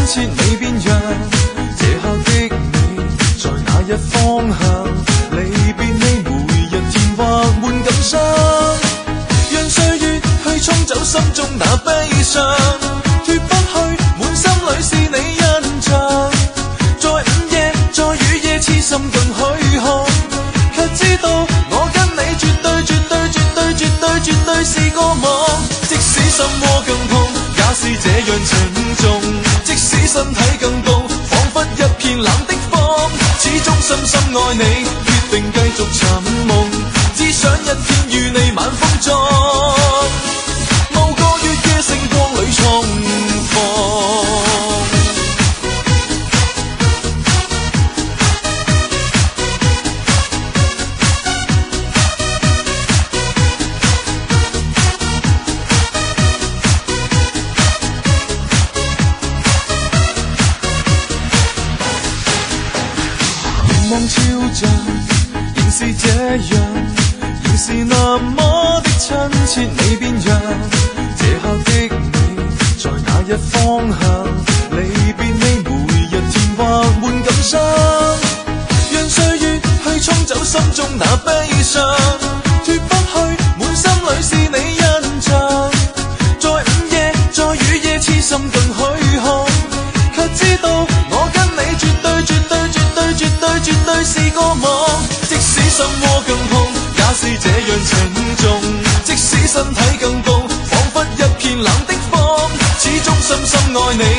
切未變樣，這刻的你在哪一方向？離別你每日甜或悶感傷，讓歲月去沖走心中那悲傷，脫不去滿心裏是你印象。在午夜在雨夜痴心更虛空，卻知道我跟你絕對絕對絕對絕對絕對是個夢。即使心窩更痛，也是這樣沉重。即使身體更高，彷彿一片冷的風，始終深深愛你，決定繼續尋夢，只想一天與你晚風中，無個月嘅星光裏重逢。望超像，仍是這樣，仍是那麼的親切未變樣。這刻的你在哪一方向？離別你每日甜或悶感傷，讓歲月去沖走心中那悲傷，脫不去滿心裏是你印象。在午夜在雨夜痴心更虛空，卻知道我跟你絕對絕對絕對絕對絕對是個夢。即使心窩更痛，也是這樣沉重。即使身體更高，彷彿一片冷的風，始終深深愛你，